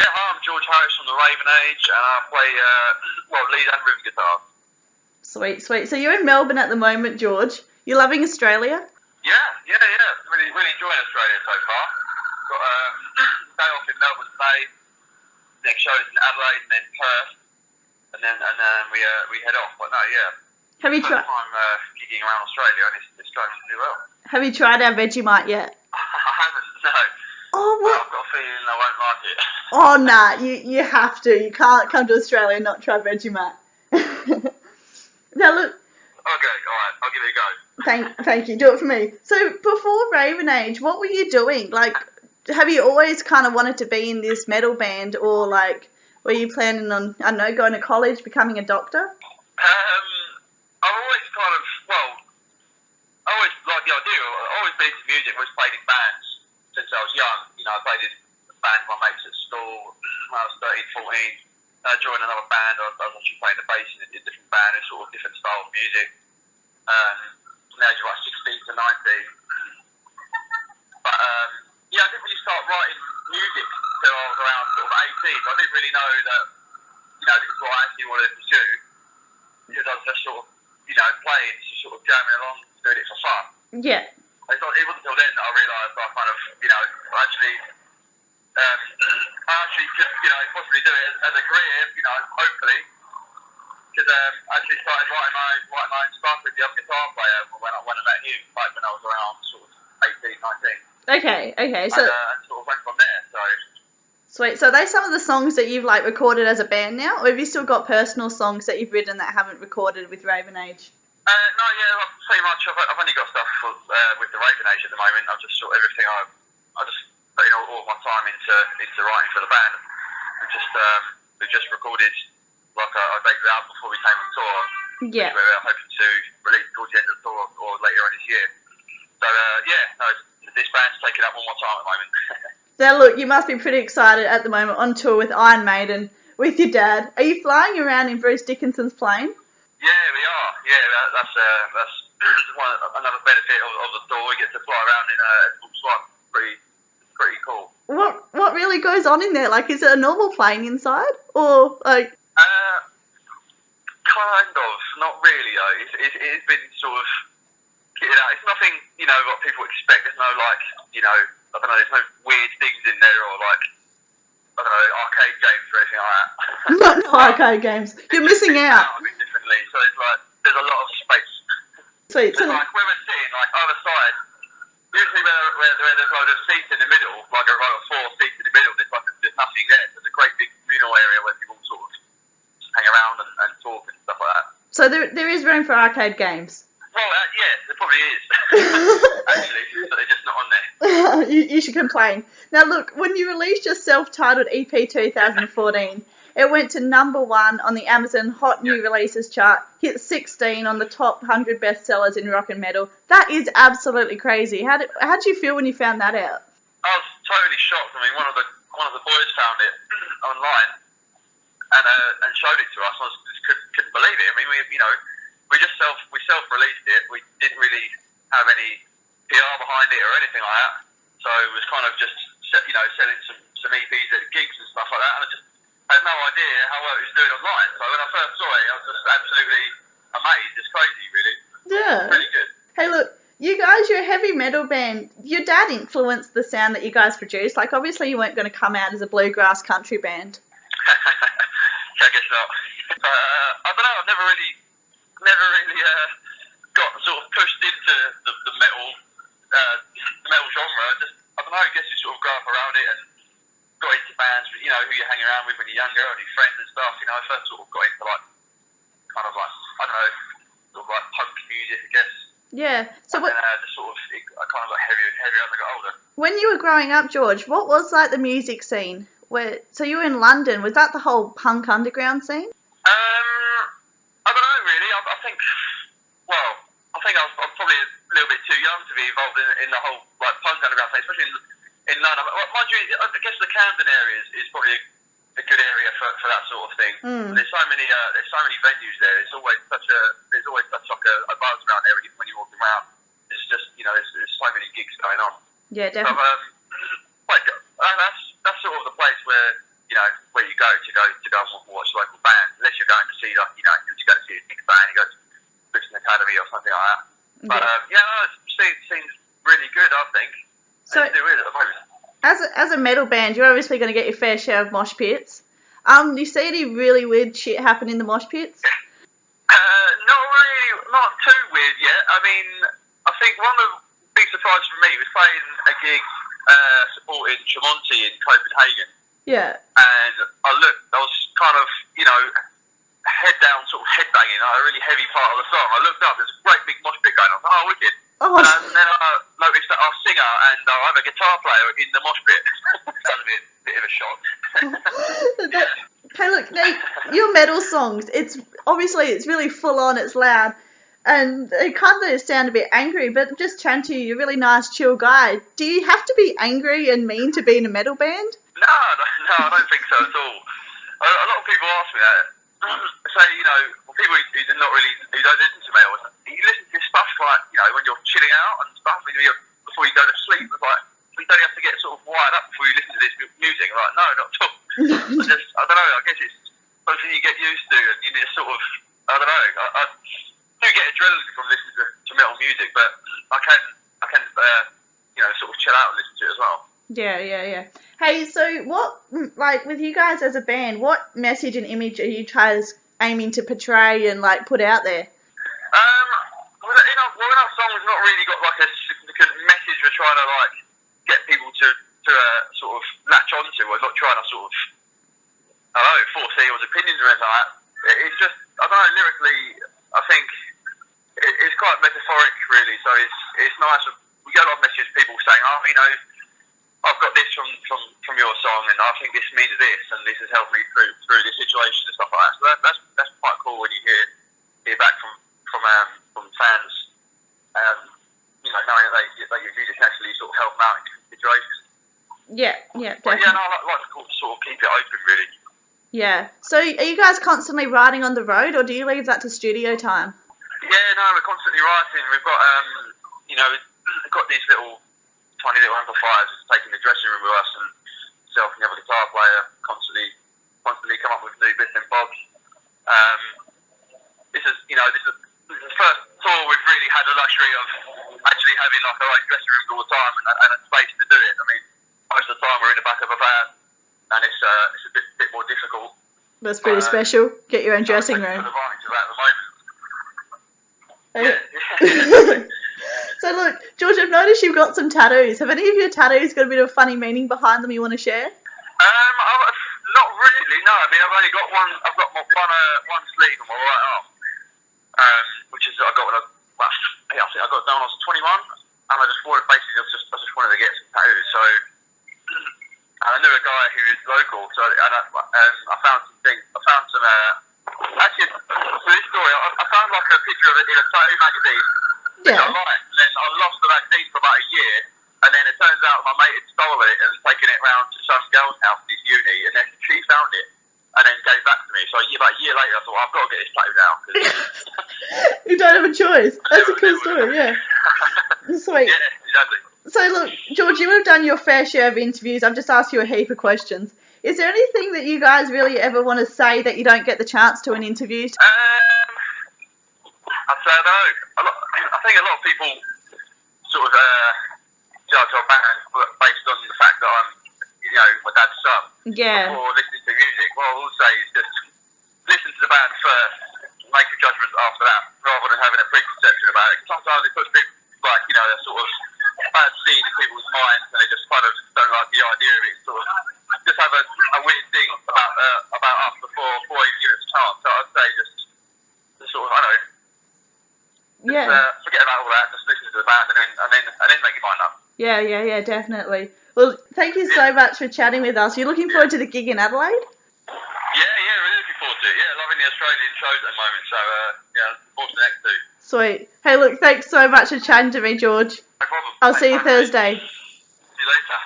Yeah, hi, I'm George Harris from the Raven Age, and I play lead and rhythm guitar. Sweet, sweet. So you're in Melbourne at the moment, George. You're loving Australia? Yeah. Really enjoying Australia so far. Got a day off in Melbourne today. Next show is in Adelaide and then Perth, and then we head off. But no, yeah. Have you tried? First time gigging around Australia, and it's going really well. Have you tried our Vegemite yet? I haven't, no. Oh, But what? I've got a feeling I won't like it. Oh, nah. You have to. You can't come to Australia and not try Vegemite. Now look. Okay, alright, I'll give it a go. Thank you. Do it for me. So before Raven Age, what were you doing? Like, have you always kind of wanted to be in this metal band, or like, were you planning on, I don't know, going to college, becoming a doctor? I've always kind of, I always liked the idea. I've always been into music. I've always played in bands since I was young. You know, I played in a band with my mates at school when I was 13, 14. I joined another band. I was actually playing the bass in a different band, a sort of different style of music. From the age of like 16 to 19. But I didn't really start writing music until I was around sort of 18. I didn't really know that, this is what I actually wanted to pursue, because I was just sort of, playing, just sort of jamming along, doing it for fun. Yeah. It wasn't until then that I realised I kind of, I actually could, possibly do it as a career, hopefully. Because I actually started writing my own stuff with the other guitar player when I met him, like when I was around sort of 18, 19. Okay. So And sort of went from there, so. sweet. So are they some of the songs that you've like recorded as a band now, or have you still got personal songs that you've written that haven't recorded with Raven Age? No, pretty much. I've only got stuff with the Raven Age at the moment. I've just sort of everything I just put in all my time into writing for the band. We just recorded like a debut album before we came on tour. Yeah. Which we're hoping to release towards the end of the tour or later on this year. So this band's taking up all my time at the moment. Now look, you must be pretty excited at the moment on tour with Iron Maiden with your dad. Are you flying around in Bruce Dickinson's plane? Yeah, we are. Yeah, that's another benefit of the tour. We get to fly around in a Force One. Pretty cool. What really goes on in there? Like, is it a normal plane inside, or like? Kind of. Not really though. It's been sort of kitted out. It's nothing, what people expect. There's no like, I don't know. There's no weird things in there or like, I don't know, arcade games or anything like that. No arcade games. You're missing out. A bit differently. So it's like there's a lot of space. Sweet. So like where we're sitting, like either side. Usually where there's a load of seats in the middle, like a row of 4 seats in the middle, there's nothing there. There's a great big communal area where people sort of hang around and talk and stuff like that. So there is room for arcade games. Well, yeah, there probably is. Actually, but they're just not on there. You should complain. Now look, when you released your self-titled EP 2014, it went to #1 on the Amazon Hot New Releases chart, hit 16 on the top 100 bestsellers in rock and metal. That is absolutely crazy. How did you feel when you found that out? I was totally shocked. I mean, one of the boys found it online and showed it to us. I just couldn't believe it. I mean, we self-released it. We didn't really have any PR behind it or anything like that. So it was kind of just selling some EPs at gigs and stuff like that. And I had no idea how well it was doing online. So when I first saw it, I was just absolutely amazed. It's crazy, really. Yeah. Really good. Hey, look, you guys, you're a heavy metal band. Your dad influenced the sound that you guys produced. Like, obviously, you weren't going to come out as a bluegrass country band. I guess not. I don't know. I've never really got sort of pushed into the metal genre. I don't know. I guess you sort of grow up around it and got into bands, who you hang around with when you're younger, and your friends and stuff. I first sort of got into like kind of like I don't know, sort of like punk music, I guess. Yeah. So and then just sort of I kind of got heavier and heavier as I got older. When you were growing up, George, what was like the music scene? So you were in London. Was that the whole punk underground scene? I don't know really. I think I was probably a little bit too young to be involved in the whole like punk underground scene, especially in London. Mind you, I guess the Camden area is probably a good area for that sort of thing. There's so many venues there. There's always such like a buzz around there when you walk around. It's just there's so many gigs going on. Yeah, definitely. So, that's sort of the place where where you go and watch local bands, unless you're going to see to go to see a big band, you go to Brixton Academy or something like that. But it seems really good, I think. So, do it at the moment. As a metal band, you're obviously going to get your fair share of mosh pits. Do you see any really weird shit happen in the mosh pits? Not really, not too weird yet. I mean, I think one of the big surprises for me was playing a gig supporting Tremonti in Copenhagen. Yeah. And I was kind of, head down, sort of headbanging, a really heavy part of the song. I looked up, there's a great big mosh pit going on. Oh, wicked. Oh. And then I noticed that our singer and I have a guitar player in the mosh pit. That was a bit of a shock. Hey, look, now, your metal songs, it's really full on, it's loud, and it kind of sound a bit angry, but just chatting to you, you're a really nice, chill guy. Do you have to be angry and mean to be in a metal band? No, I don't think so at all. A lot of people ask me that. Say, people who don't listen to metal, you listen to stuff like, when you're chilling out and stuff, before you go to sleep, it's like, you don't have to get sort of wired up before you listen to this music. I'm like, no, not at all. I don't know, I guess it's something you get used to, and you just sort of, I don't know, I do get adrenaline from listening to metal music, but I can sort of chill out and listen to it as well. Yeah. Hey, so what, with you guys as a band, what message and image are you aiming to portray and, put out there? In our songs, not really got, a significant message we're trying to, get people to sort of latch onto. We're not trying to sort of, force anyone's opinions or anything like that. It's just, I don't know, lyrically, I think it's quite metaphoric, really, so it's nice. We get a lot of messages, people saying, I've got this from your song, and I think this means this, and this has helped me through this situation and stuff like that. So that's quite cool when you hear back from fans, knowing that your music actually sort of help them out in different situations. Yeah, definitely. But I like to sort of keep it open, really. Yeah. So are you guys constantly writing on the road, or do you leave that to studio time? Yeah, no, we're constantly writing. We've got we've got these tiny little amplifiers taking the dressing room with us, and myself and the other guitar player constantly come up with new bits and bobs. This is the first tour we've really had the luxury of actually having our own dressing rooms all the time and a space to do it. I mean, most of the time we're in the back of a van, and it's a bit more difficult. That's pretty special. Get your own dressing room. Advantage of that at the moment. So look, George, I've noticed you've got some tattoos. Have any of your tattoos got a bit of funny meaning behind them you want to share? Not really, no. I mean, I've only got one. I've got one sleeve on my right arm, which is I got when I think I got it done when I was 21, and I just wanted wanted to get some tattoos. So, and I knew a guy who is local, so I found some things. I found some. Actually, for this story, I found a picture of it in a tattoo magazine. Yeah. I liked, and then I lost the magazine for about a year, and then it turns out my mate had stolen it and taken it round to some girl's house at this uni, and then she found it and then gave it back to me. So about a year later, I thought, I've got to get this tattoo now. You don't have a choice. That's a cool story, yeah. Sweet. Yeah, exactly. So look, George, you would have done your fair share of interviews. I've just asked you a heap of questions. Is there anything that you guys really ever want to say that you don't get the chance to in interviews? I'd say no. I think a lot of people sort of judge our band based on the fact that I'm, my dad's son. Yeah. Or listening to music. What I will say is just listen to the band first, make your judgments after that, rather than having a preconception about it. Sometimes it puts people a sort of bad seed in people's minds, and they just kind of don't like the idea of it. Sort of just have a weird thing about us before you give us a chance. So I'd say just sort of, I don't know. Forget about all that. Just listen to the band and then make your mind up. Yeah, definitely. Well, thank you so much for chatting with us. You're looking forward to the gig in Adelaide? Yeah, really looking forward to it. Yeah, loving the Australian shows at the moment. So looking forward to the next two. Sweet. Hey, look, thanks so much for chatting to me, George. No problem. I'll see you Thursday. See you later.